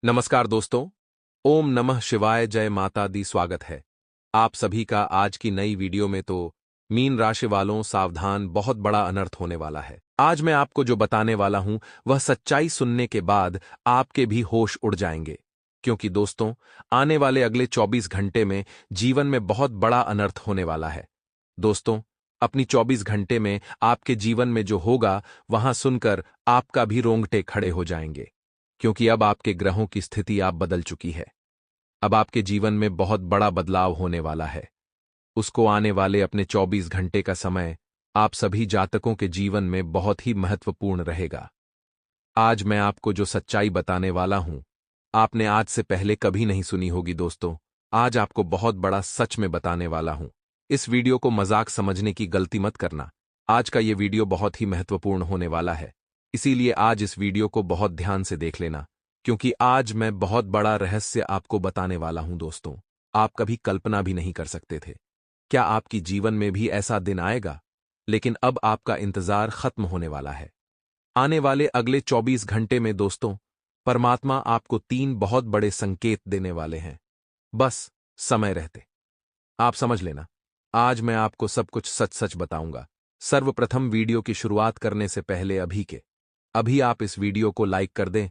नमस्कार दोस्तों। ओम नमः शिवाय, जय माता दी। स्वागत है आप सभी का आज की नई वीडियो में। तो मीन राशि वालों सावधान, बहुत बड़ा अनर्थ होने वाला है। आज मैं आपको जो बताने वाला हूं वह सच्चाई सुनने के बाद आपके भी होश उड़ जाएंगे। क्योंकि दोस्तों, आने वाले अगले 24 घंटे में जीवन में बहुत बड़ा अनर्थ होने वाला है। दोस्तों, अपनी 24 घंटे में आपके जीवन में जो होगा वहां सुनकर आपका भी रोंगटे खड़े हो जाएंगे। क्योंकि अब आपके ग्रहों की स्थिति आप बदल चुकी है। अब आपके जीवन में बहुत बड़ा बदलाव होने वाला है। उसको आने वाले अपने 24 घंटे का समय आप सभी जातकों के जीवन में बहुत ही महत्वपूर्ण रहेगा। आज मैं आपको जो सच्चाई बताने वाला हूं, आपने आज से पहले कभी नहीं सुनी होगी दोस्तों। आज आपको बहुत बड़ा सच में बताने वाला हूं। इस वीडियो को मजाक समझने की गलती मत करना। आज का ये वीडियो बहुत ही महत्वपूर्ण होने वाला है। इसीलिए आज इस वीडियो को बहुत ध्यान से देख लेना, क्योंकि आज मैं बहुत बड़ा रहस्य आपको बताने वाला हूं दोस्तों। आप कभी कल्पना भी नहीं कर सकते थे। क्या आपकी जीवन में भी ऐसा दिन आएगा? लेकिन अब आपका इंतजार खत्म होने वाला है। आने वाले अगले 24 घंटे में दोस्तों, परमात्मा आपको 3 बहुत बड़े संकेत देने वाले हैं। बस समय रहते आप समझ लेना। आज मैं आपको सब कुछ सच सच बताऊंगा। सर्वप्रथम, वीडियो की शुरुआत करने से पहले अभी आप इस वीडियो को लाइक कर दें।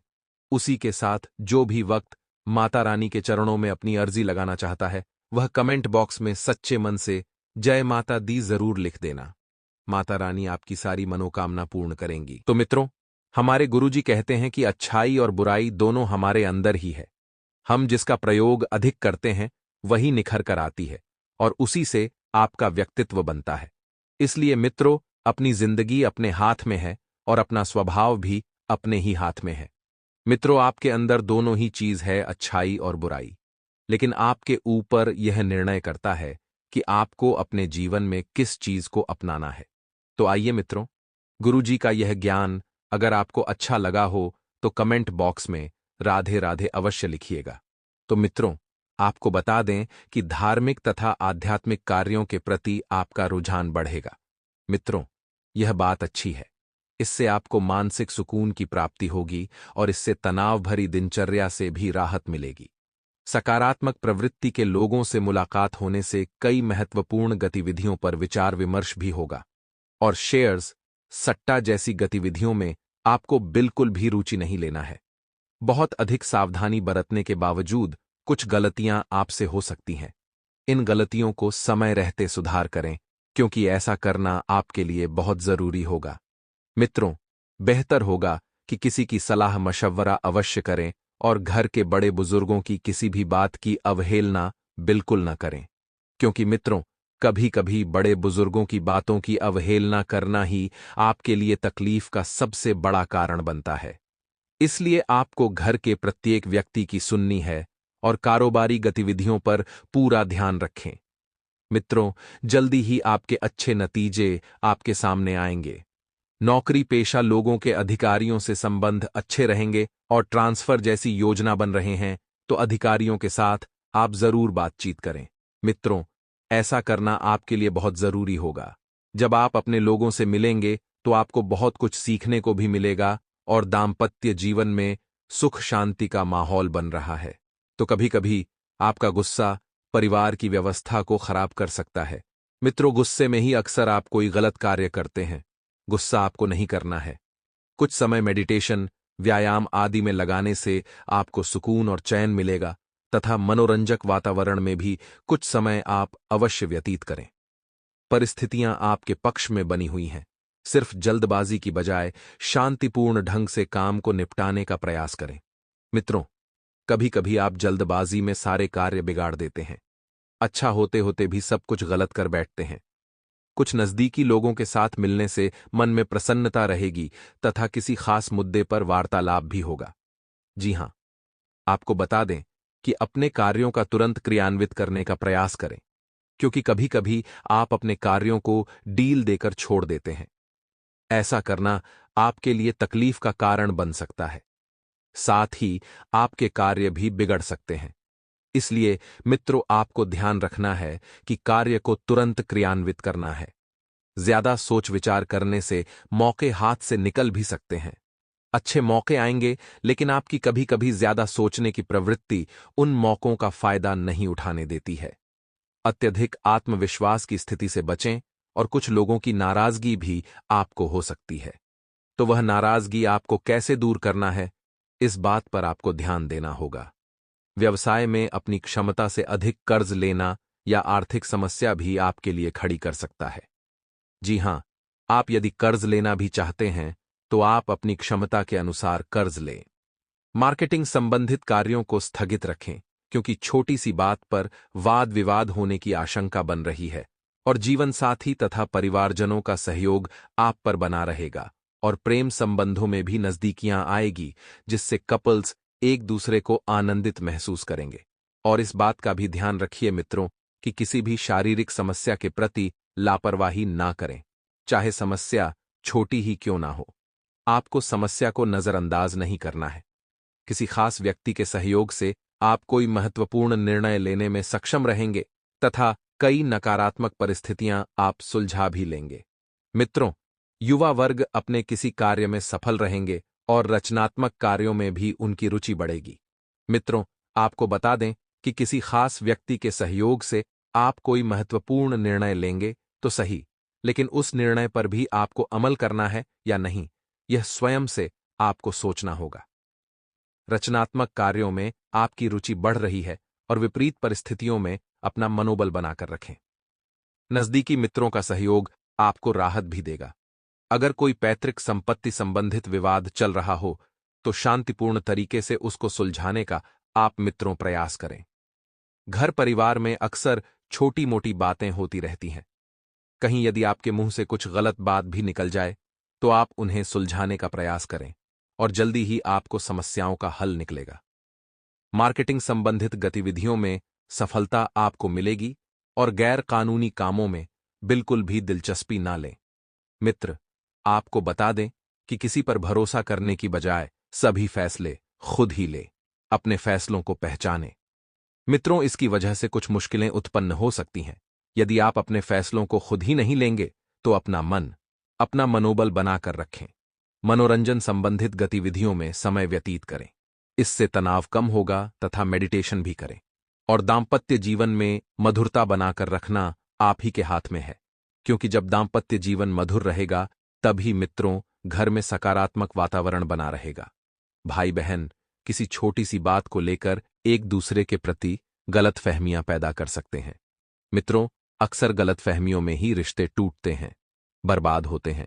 उसी के साथ जो भी वक्त माता रानी के चरणों में अपनी अर्जी लगाना चाहता है, वह कमेंट बॉक्स में सच्चे मन से जय माता दी जरूर लिख देना। माता रानी आपकी सारी मनोकामना पूर्ण करेंगी। तो मित्रों, हमारे गुरुजी कहते हैं कि अच्छाई और बुराई दोनों हमारे अंदर ही है। हम जिसका प्रयोग अधिक करते हैं वही निखर कर आती है और उसी से आपका व्यक्तित्व बनता है। इसलिए मित्रों, अपनी जिंदगी अपने हाथ में है और अपना स्वभाव भी अपने ही हाथ में है। मित्रों, आपके अंदर दोनों ही चीज है, अच्छाई और बुराई। लेकिन आपके ऊपर यह निर्णय करता है कि आपको अपने जीवन में किस चीज को अपनाना है। तो आइए मित्रों, गुरुजी का यह ज्ञान अगर आपको अच्छा लगा हो तो कमेंट बॉक्स में राधे राधे अवश्य लिखिएगा। तो मित्रों, आपको बता दें कि धार्मिक तथा आध्यात्मिक कार्यों के प्रति आपका रुझान बढ़ेगा। मित्रों, यह बात अच्छी है। इससे आपको मानसिक सुकून की प्राप्ति होगी और इससे तनाव भरी दिनचर्या से भी राहत मिलेगी। सकारात्मक प्रवृत्ति के लोगों से मुलाकात होने से कई महत्वपूर्ण गतिविधियों पर विचार विमर्श भी होगा। और शेयर्स, सट्टा जैसी गतिविधियों में आपको बिल्कुल भी रुचि नहीं लेना है। बहुत अधिक सावधानी बरतने के बावजूद कुछ गलतियां आपसे हो सकती हैं। इन गलतियों को समय रहते सुधार करें, क्योंकि ऐसा करना आपके लिए बहुत जरूरी होगा। मित्रों, बेहतर होगा कि किसी की सलाह मशवरा अवश्य करें और घर के बड़े बुजुर्गों की किसी भी बात की अवहेलना बिल्कुल न करें। क्योंकि मित्रों, कभी कभी बड़े बुजुर्गों की बातों की अवहेलना करना ही आपके लिए तकलीफ का सबसे बड़ा कारण बनता है। इसलिए आपको घर के प्रत्येक व्यक्ति की सुननी है और कारोबारी गतिविधियों पर पूरा ध्यान रखें। मित्रों, जल्दी ही आपके अच्छे नतीजे आपके सामने आएंगे। नौकरी पेशा लोगों के अधिकारियों से संबंध अच्छे रहेंगे और ट्रांसफर जैसी योजना बन रहे हैं तो अधिकारियों के साथ आप जरूर बातचीत करें। मित्रों, ऐसा करना आपके लिए बहुत जरूरी होगा। जब आप अपने लोगों से मिलेंगे तो आपको बहुत कुछ सीखने को भी मिलेगा और दाम्पत्य जीवन में सुख शांति का माहौल बन रहा है। तो कभी कभी आपका गुस्सा परिवार की व्यवस्था को खराब कर सकता है। मित्रों, गुस्से में ही अक्सर आप कोई गलत कार्य करते हैं। गुस्सा आपको नहीं करना है। कुछ समय मेडिटेशन, व्यायाम आदि में लगाने से आपको सुकून और चैन मिलेगा तथा मनोरंजक वातावरण में भी कुछ समय आप अवश्य व्यतीत करें। परिस्थितियां आपके पक्ष में बनी हुई हैं। सिर्फ जल्दबाजी की बजाय शांतिपूर्ण ढंग से काम को निपटाने का प्रयास करें। मित्रों, कभी कभी आप जल्दबाजी में सारे कार्य बिगाड़ देते हैं। अच्छा होते होते भी सब कुछ गलत कर बैठते हैं। कुछ नजदीकी लोगों के साथ मिलने से मन में प्रसन्नता रहेगी तथा किसी खास मुद्दे पर वार्तालाप भी होगा। जी हां, आपको बता दें कि अपने कार्यों का तुरंत क्रियान्वित करने का प्रयास करें, क्योंकि कभी कभी आप अपने कार्यों को डील देकर छोड़ देते हैं। ऐसा करना आपके लिए तकलीफ का कारण बन सकता है। साथ ही आपके कार्य भी बिगड़ सकते हैं। इसलिए मित्रों, आपको ध्यान रखना है कि कार्य को तुरंत क्रियान्वित करना है। ज्यादा सोच विचार करने से मौके हाथ से निकल भी सकते हैं। अच्छे मौके आएंगे, लेकिन आपकी कभी कभी ज्यादा सोचने की प्रवृत्ति उन मौकों का फायदा नहीं उठाने देती है। अत्यधिक आत्मविश्वास की स्थिति से बचें, और कुछ लोगों की नाराजगी भी आपको हो सकती है। तो वह नाराजगी आपको कैसे दूर करना है, इस बात पर आपको ध्यान देना होगा। व्यवसाय में अपनी क्षमता से अधिक कर्ज लेना या आर्थिक समस्या भी आपके लिए खड़ी कर सकता है। जी हां, आप यदि कर्ज लेना भी चाहते हैं, तो आप अपनी क्षमता के अनुसार कर्ज लें। मार्केटिंग संबंधित कार्यों को स्थगित रखें, क्योंकि छोटी सी बात पर वाद विवाद होने की आशंका बन रही है, और जीवन साथी तथा परिवारजनों का सहयोग आप पर बना रहेगा, और प्रेम संबंधों में भी नजदीकियां आएगी, जिससे कपल्स एक दूसरे को आनंदित महसूस करेंगे। और इस बात का भी ध्यान रखिए मित्रों, कि किसी भी शारीरिक समस्या के प्रति लापरवाही ना करें, चाहे समस्या छोटी ही क्यों ना हो। आपको समस्या को नजरअंदाज नहीं करना है। किसी खास व्यक्ति के सहयोग से आप कोई महत्वपूर्ण निर्णय लेने में सक्षम रहेंगे, तथा कई नकारात्मक परिस्थितियां आप सुलझा भी लेंगे। मित्रों, युवा वर्ग अपने किसी कार्य में सफल रहेंगे, और रचनात्मक कार्यों में भी उनकी रुचि बढ़ेगी। मित्रों, आपको बता दें कि किसी खास व्यक्ति के सहयोग से आप कोई महत्वपूर्ण निर्णय लेंगे तो सही, लेकिन उस निर्णय पर भी आपको अमल करना है या नहीं, यह स्वयं से आपको सोचना होगा। रचनात्मक कार्यों में आपकी रुचि बढ़ रही है, और विपरीत परिस्थितियों में अपना मनोबल बनाकर रखें। नजदीकी मित्रों का सहयोग आपको राहत भी देगा। अगर कोई पैतृक संपत्ति संबंधित विवाद चल रहा हो, तो शांतिपूर्ण तरीके से उसको सुलझाने का आप मित्रों प्रयास करें। घर परिवार में अक्सर छोटी मोटी बातें होती रहती हैं। कहीं यदि आपके मुंह से कुछ गलत बात भी निकल जाए, तो आप उन्हें सुलझाने का प्रयास करें, और जल्दी ही आपको समस्याओं का हल निकलेगा। मार्केटिंग संबंधित गतिविधियों में सफलता आपको मिलेगी, और गैर कानूनी कामों में बिल्कुल भी दिलचस्पी ना लें। मित्र, आपको बता दें कि किसी पर भरोसा करने की बजाय सभी फैसले खुद ही ले। अपने फैसलों को पहचानें। मित्रों, इसकी वजह से कुछ मुश्किलें उत्पन्न हो सकती हैं। यदि आप अपने फैसलों को खुद ही नहीं लेंगे, तो अपना मनोबल बनाकर रखें। मनोरंजन संबंधित गतिविधियों में समय व्यतीत करें। इससे तनाव कम होगा, तथा मेडिटेशन भी करें। और दाम्पत्य जीवन में मधुरता बनाकर रखना आप ही के हाथ में है, क्योंकि जब दाम्पत्य जीवन मधुर रहेगा, तभी मित्रों घर में सकारात्मक वातावरण बना रहेगा। भाई बहन किसी छोटी सी बात को लेकर एक दूसरे के प्रति गलतफहमियां पैदा कर सकते हैं। मित्रों, अक्सर गलतफहमियों में ही रिश्ते टूटते हैं, बर्बाद होते हैं।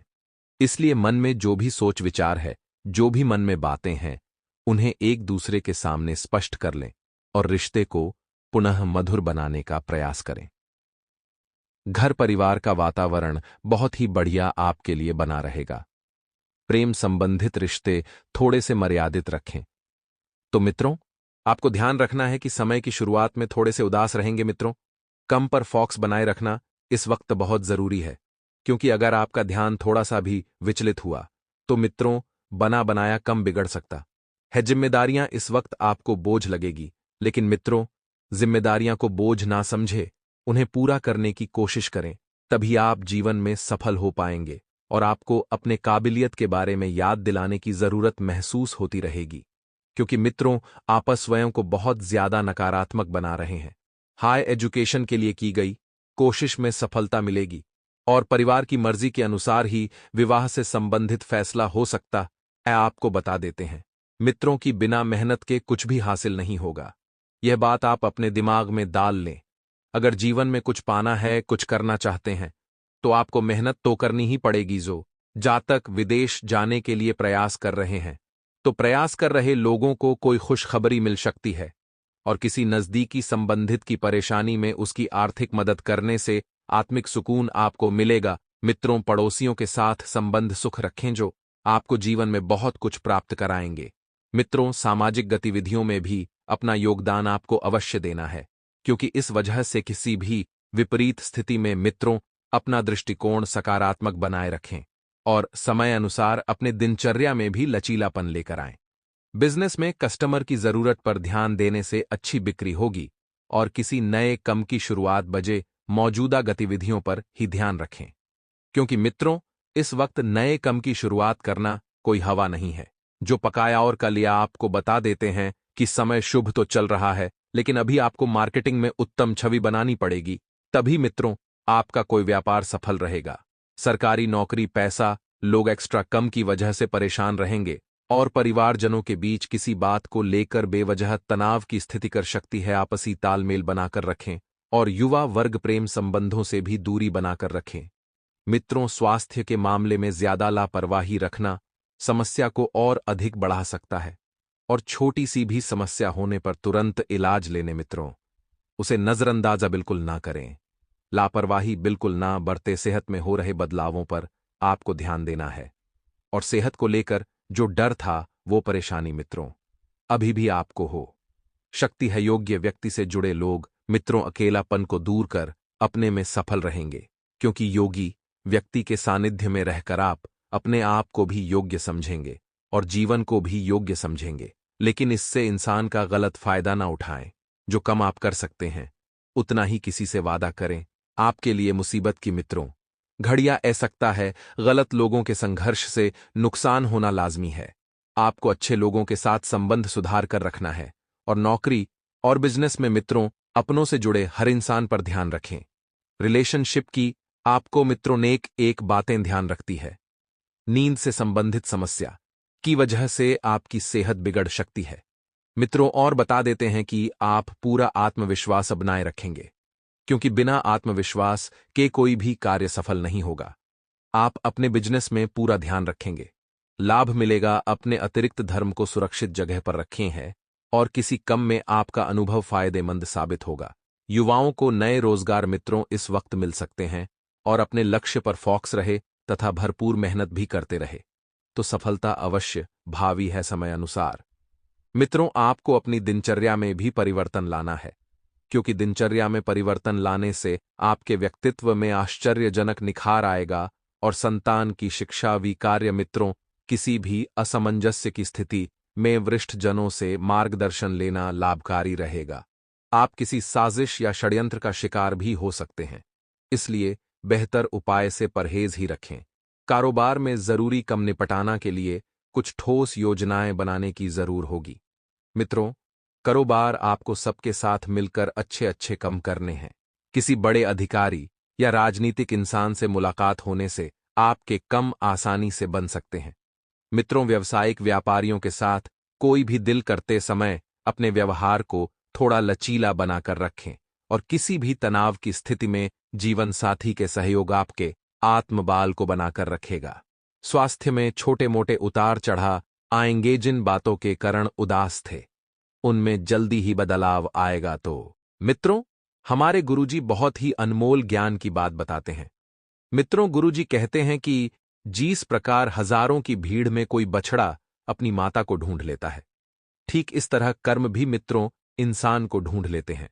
इसलिए मन में जो भी सोच विचार है, जो भी मन में बातें हैं, उन्हें एक दूसरे के सामने स्पष्ट कर लें, और रिश्ते को पुनः मधुर बनाने का प्रयास करें। घर परिवार का वातावरण बहुत ही बढ़िया आपके लिए बना रहेगा। प्रेम संबंधित रिश्ते थोड़े से मर्यादित रखें। तो मित्रों, आपको ध्यान रखना है कि समय की शुरुआत में थोड़े से उदास रहेंगे मित्रों। कम पर फोकस बनाए रखना इस वक्त बहुत जरूरी है, क्योंकि अगर आपका ध्यान थोड़ा सा भी विचलित हुआ, तो मित्रों बना बनाया कम बिगड़ सकता है। जिम्मेदारियां इस वक्त आपको बोझ लगेगी, लेकिन मित्रों, जिम्मेदारियां को बोझ ना समझे, उन्हें पूरा करने की कोशिश करें। तभी आप जीवन में सफल हो पाएंगे, और आपको अपने काबिलियत के बारे में याद दिलाने की जरूरत महसूस होती रहेगी, क्योंकि मित्रों आप स्वयं को बहुत ज्यादा नकारात्मक बना रहे हैं। हाई एजुकेशन के लिए की गई कोशिश में सफलता मिलेगी, और परिवार की मर्जी के अनुसार ही विवाह से संबंधित फैसला हो सकता है। आपको बता देते हैं मित्रों की बिना मेहनत के कुछ भी हासिल नहीं होगा। यह बात आप अपने दिमाग में डाल लें। अगर जीवन में कुछ पाना है, कुछ करना चाहते हैं, तो आपको मेहनत तो करनी ही पड़ेगी। जातक विदेश जाने के लिए प्रयास कर रहे हैं, तो प्रयास कर रहे लोगों को कोई खुशखबरी मिल सकती है, और किसी नजदीकी संबंधित की परेशानी में उसकी आर्थिक मदद करने से आत्मिक सुकून आपको मिलेगा। मित्रों, पड़ोसियों के साथ संबंध सुख रखें, जो आपको जीवन में बहुत कुछ प्राप्त कराएंगे। मित्रों, सामाजिक गतिविधियों में भी अपना योगदान आपको अवश्य देना है, क्योंकि इस वजह से किसी भी विपरीत स्थिति में मित्रों अपना दृष्टिकोण सकारात्मक बनाए रखें, और समय अनुसार अपने दिनचर्या में भी लचीलापन लेकर आएं। बिजनेस में कस्टमर की जरूरत पर ध्यान देने से अच्छी बिक्री होगी, और किसी नए कम की शुरुआत बजे मौजूदा गतिविधियों पर ही ध्यान रखें, क्योंकि मित्रों इस वक्त नए कम की शुरुआत करना कोई हवा नहीं है। जो पकाया और कलिया आपको बता देते हैं कि समय शुभ तो चल रहा है, लेकिन अभी आपको मार्केटिंग में उत्तम छवि बनानी पड़ेगी। तभी मित्रों, आपका कोई व्यापार सफल रहेगा। सरकारी नौकरी, पैसा, लोग एक्स्ट्रा कम की वजह से परेशान रहेंगे और परिवारजनों के बीच किसी बात को लेकर बेवजह तनाव की स्थिति कर सकती है। आपसी तालमेल बनाकर रखें और युवा वर्ग प्रेम संबंधों से भी दूरी बनाकर रखें। मित्रों, स्वास्थ्य के मामले में ज्यादा लापरवाही रखना समस्या को और अधिक बढ़ा सकता है और छोटी सी भी समस्या होने पर तुरंत इलाज लेने मित्रों, उसे नजरअंदाजा बिल्कुल ना करें। लापरवाही बिल्कुल ना बरते। सेहत में हो रहे बदलावों पर आपको ध्यान देना है और सेहत को लेकर जो डर था वो परेशानी मित्रों अभी भी आपको हो। शक्ति है योग्य व्यक्ति से जुड़े लोग मित्रों अकेलापन को दूर कर अपने में सफल रहेंगे, क्योंकि योगी व्यक्ति के सानिध्य में रहकर आप अपने आप को भी योग्य समझेंगे और जीवन को भी योग्य समझेंगे। लेकिन इससे इंसान का गलत फायदा ना उठाएं। जो कम आप कर सकते हैं उतना ही किसी से वादा करें, आपके लिए मुसीबत की मित्रों घड़ियां ऐ सकता है। गलत लोगों के संघर्ष से नुकसान होना लाजमी है। आपको अच्छे लोगों के साथ संबंध सुधार कर रखना है और नौकरी और बिजनेस में मित्रों अपनों से जुड़े हर इंसान पर ध्यान रखें। रिलेशनशिप की आपको मित्रों नेक एक बातें ध्यान रखती है। नींद से संबंधित समस्या की वजह से आपकी सेहत बिगड़ सकती है मित्रों। और बता देते हैं कि आप पूरा आत्मविश्वास बनाए रखेंगे, क्योंकि बिना आत्मविश्वास के कोई भी कार्य सफल नहीं होगा। आप अपने बिजनेस में पूरा ध्यान रखेंगे, लाभ मिलेगा। अपने अतिरिक्त धर्म को सुरक्षित जगह पर रखे हैं और किसी कम में आपका अनुभव फायदेमंद साबित होगा। युवाओं को नए रोजगार मित्रों इस वक्त मिल सकते हैं और अपने लक्ष्य पर फोकस रहे तथा भरपूर मेहनत भी करते रहे तो सफलता अवश्य भावी है समय अनुसार। मित्रों, आपको अपनी दिनचर्या में भी परिवर्तन लाना है, क्योंकि दिनचर्या में परिवर्तन लाने से आपके व्यक्तित्व में आश्चर्यजनक निखार आएगा और संतान की शिक्षा वी कार्य मित्रों किसी भी असमंजस्य की स्थिति में वरिष्ठ जनों से मार्गदर्शन लेना लाभकारी रहेगा। आप किसी साजिश या षड्यंत्र का शिकार भी हो सकते हैं, इसलिए बेहतर उपाय से परहेज ही रखें। कारोबार में जरूरी कम निपटाना के लिए कुछ ठोस योजनाएं बनाने की जरूर होगी। मित्रों, कारोबार आपको सबके साथ मिलकर अच्छे अच्छे कम करने हैं। किसी बड़े अधिकारी या राजनीतिक इंसान से मुलाकात होने से आपके कम आसानी से बन सकते हैं। मित्रों, व्यावसायिक व्यापारियों के साथ कोई भी डील करते समय अपने व्यवहार को थोड़ा लचीला बनाकर रखें और किसी भी तनाव की स्थिति में जीवन साथी के सहयोग आपके आत्मबल को बनाकर रखेगा। स्वास्थ्य में छोटे मोटे उतार चढ़ाव आएंगे। जिन बातों के कारण उदास थे उनमें जल्दी ही बदलाव आएगा। तो मित्रों, हमारे गुरुजी बहुत ही अनमोल ज्ञान की बात बताते हैं। मित्रों, गुरुजी कहते हैं कि जिस प्रकार हजारों की भीड़ में कोई बछड़ा अपनी माता को ढूंढ लेता है, ठीक इस तरह कर्म भी मित्रों इंसान को ढूंढ लेते हैं,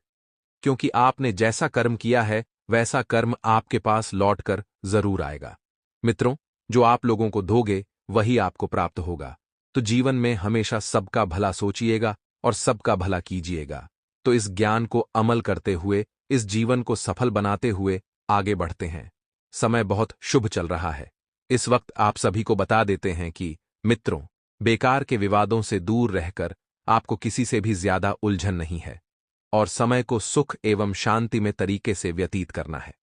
क्योंकि आपने जैसा कर्म किया है वैसा कर्म आपके पास लौटकर जरूर आएगा। मित्रों, जो आप लोगों को दोगे वही आपको प्राप्त होगा। तो जीवन में हमेशा सबका भला सोचिएगा और सबका भला कीजिएगा। तो इस ज्ञान को अमल करते हुए इस जीवन को सफल बनाते हुए आगे बढ़ते हैं। समय बहुत शुभ चल रहा है। इस वक्त आप सभी को बता देते हैं कि मित्रों, बेकार के विवादों से दूर रहकर आपको किसी से भी ज्यादा उलझन नहीं है और समय को सुख एवं शांति में तरीके से व्यतीत करना है।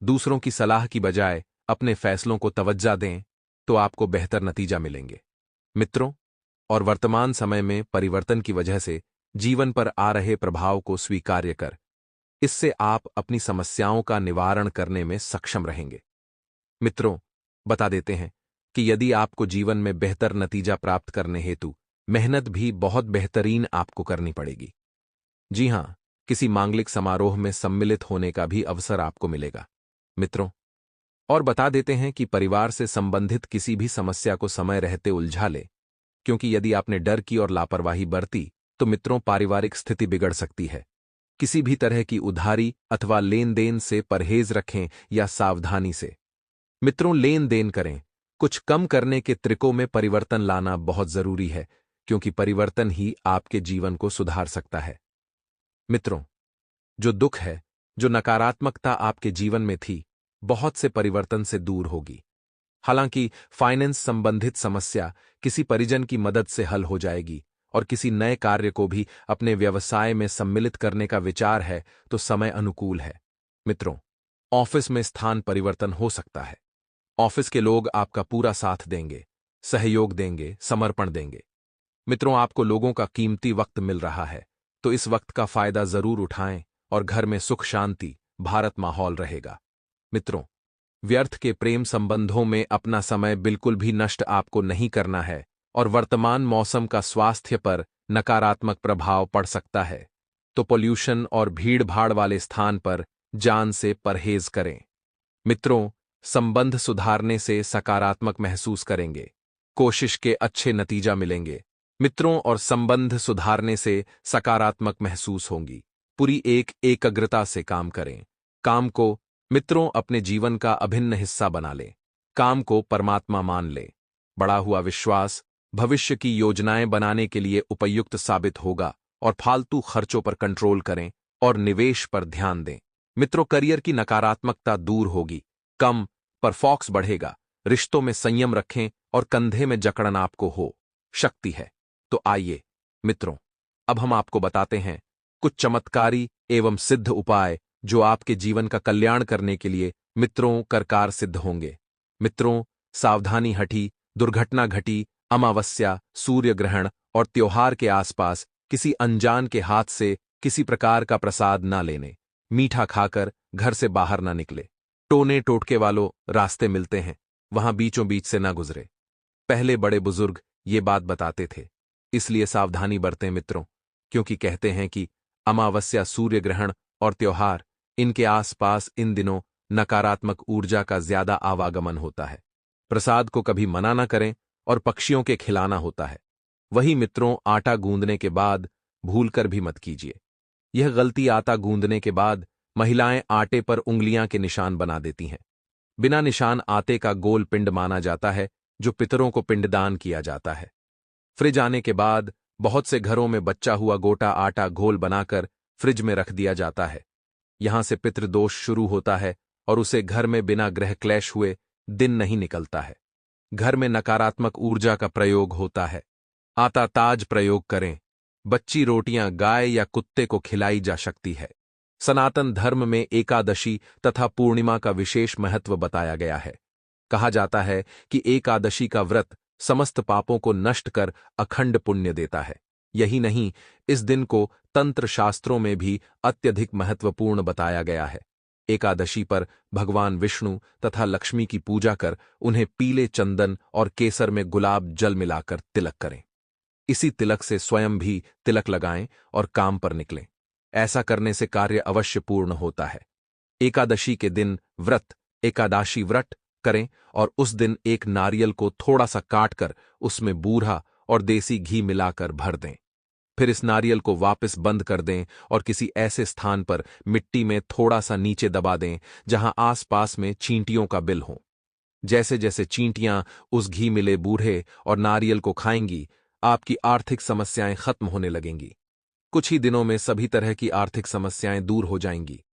दूसरों की सलाह की बजाय अपने फैसलों को तवज्जो दें तो आपको बेहतर नतीजा मिलेंगे। मित्रों, और वर्तमान समय में परिवर्तन की वजह से जीवन पर आ रहे प्रभाव को स्वीकार्य कर इससे आप अपनी समस्याओं का निवारण करने में सक्षम रहेंगे। मित्रों, बता देते हैं कि यदि आपको जीवन में बेहतर नतीजा प्राप्त करने हेतु मेहनत भी बहुत बेहतरीन आपको करनी पड़ेगी। जी हां, किसी मांगलिक समारोह में सम्मिलित होने का भी अवसर आपको मिलेगा। मित्रों, और बता देते हैं कि परिवार से संबंधित किसी भी समस्या को समय रहते उलझा ले, क्योंकि यदि आपने डर की और लापरवाही बरती तो मित्रों पारिवारिक स्थिति बिगड़ सकती है। किसी भी तरह की उधारी अथवा लेन देन से परहेज रखें या सावधानी से मित्रों लेन देन करें। कुछ कम करने के त्रिकों में परिवर्तन लाना बहुत जरूरी है, क्योंकि परिवर्तन ही आपके जीवन को सुधार सकता है। मित्रों, जो दुख है, जो नकारात्मकता आपके जीवन में थी, बहुत से परिवर्तन से दूर होगी। हालांकि फाइनेंस संबंधित समस्या किसी परिजन की मदद से हल हो जाएगी और किसी नए कार्य को भी अपने व्यवसाय में सम्मिलित करने का विचार है तो समय अनुकूल है। मित्रों, ऑफिस में स्थान परिवर्तन हो सकता है। ऑफिस के लोग आपका पूरा साथ देंगे, सहयोग देंगे, समर्पण देंगे। मित्रों, आपको लोगों का कीमती वक्त मिल रहा है, तो इस वक्त का फायदा जरूर उठाएं और घर में सुख शांति भारत माहौल रहेगा। मित्रों, व्यर्थ के प्रेम संबंधों में अपना समय बिल्कुल भी नष्ट आपको नहीं करना है और वर्तमान मौसम का स्वास्थ्य पर नकारात्मक प्रभाव पड़ सकता है, तो पोल्यूशन और भीड़-भाड़ वाले स्थान पर जान से परहेज करें। मित्रों, संबंध सुधारने से सकारात्मक महसूस करेंगे, कोशिश के अच्छे नतीजा मिलेंगे। मित्रों, और संबंध सुधारने से सकारात्मक महसूस होंगी। पूरी एकाग्रता से काम करें। काम को मित्रों अपने जीवन का अभिन्न हिस्सा बना लें। काम को परमात्मा मान लें। बढ़ा हुआ विश्वास भविष्य की योजनाएं बनाने के लिए उपयुक्त साबित होगा और फालतू खर्चों पर कंट्रोल करें और निवेश पर ध्यान दें। मित्रों, करियर की नकारात्मकता दूर होगी, कम पर फोकस बढ़ेगा। रिश्तों में संयम रखें और कंधे में जकड़न आपको हो शक्ति है। तो आइए मित्रों, अब हम आपको बताते हैं कुछ चमत्कारी एवं सिद्ध उपाय जो आपके जीवन का कल्याण करने के लिए मित्रों कारगर सिद्ध होंगे। मित्रों, सावधानी हटी, दुर्घटना घटी, अमावस्या, सूर्य ग्रहण और त्योहार के आसपास किसी अनजान के हाथ से किसी प्रकार का प्रसाद न लेने। मीठा खाकर घर से बाहर न निकले। टोने टोटके वालों रास्ते मिलते हैं, वहां बीचों बीच से न गुजरे। पहले बड़े बुजुर्ग ये बात बताते थे, इसलिए सावधानी बरतें मित्रों, क्योंकि कहते हैं कि अमावस्या, सूर्य ग्रहण और त्योहार, इनके आसपास इन दिनों नकारात्मक ऊर्जा का ज्यादा आवागमन होता है। प्रसाद को कभी मना न करें और पक्षियों के खिलाना होता है। वही मित्रों, आटा गूंदने के बाद भूलकर भी मत कीजिए। यह गलती आटा गूंदने के बाद महिलाएं आटे पर उंगलियां के निशान बना देती हैं। बिना निशान आटे का गोल पिंड माना जाता है जो पितरों को पिंडदान किया जाता है। फ्रिज आने के बाद बहुत से घरों में बचा हुआ गोटा आटा घोल बनाकर फ्रिज में रख दिया जाता है। यहां से पितृदोष शुरू होता है और उसे घर में बिना ग्रह क्लेश हुए दिन नहीं निकलता है। घर में नकारात्मक ऊर्जा का प्रयोग होता है। आटा ताज प्रयोग करें। बच्ची रोटियां गाय या कुत्ते को खिलाई जा सकती है। सनातन धर्म में एकादशी तथा पूर्णिमा का विशेष महत्व बताया गया है। कहा जाता है कि एकादशी का व्रत समस्त पापों को नष्ट कर अखंड पुण्य देता है। यही नहीं, इस दिन को तंत्र शास्त्रों में भी अत्यधिक महत्वपूर्ण बताया गया है। एकादशी पर भगवान विष्णु तथा लक्ष्मी की पूजा कर उन्हें पीले चंदन और केसर में गुलाब जल मिलाकर तिलक करें। इसी तिलक से स्वयं भी तिलक लगाएं और काम पर निकलें। ऐसा करने से कार्य अवश्य पूर्ण होता है। एकादशी के दिन व्रत एकादशी व्रत करें और उस दिन एक नारियल को थोड़ा सा काटकर उसमें बूढ़ा और देसी घी मिलाकर भर दें। फिर इस नारियल को वापस बंद कर दें और किसी ऐसे स्थान पर मिट्टी में थोड़ा सा नीचे दबा दें जहां आसपास में चींटियों का बिल हो। जैसे जैसे चींटियां उस घी मिले बूढ़े और नारियल को खाएंगी, आपकी आर्थिक समस्याएं खत्म होने लगेंगी। कुछ ही दिनों में सभी तरह की आर्थिक समस्याएं दूर हो जाएंगी।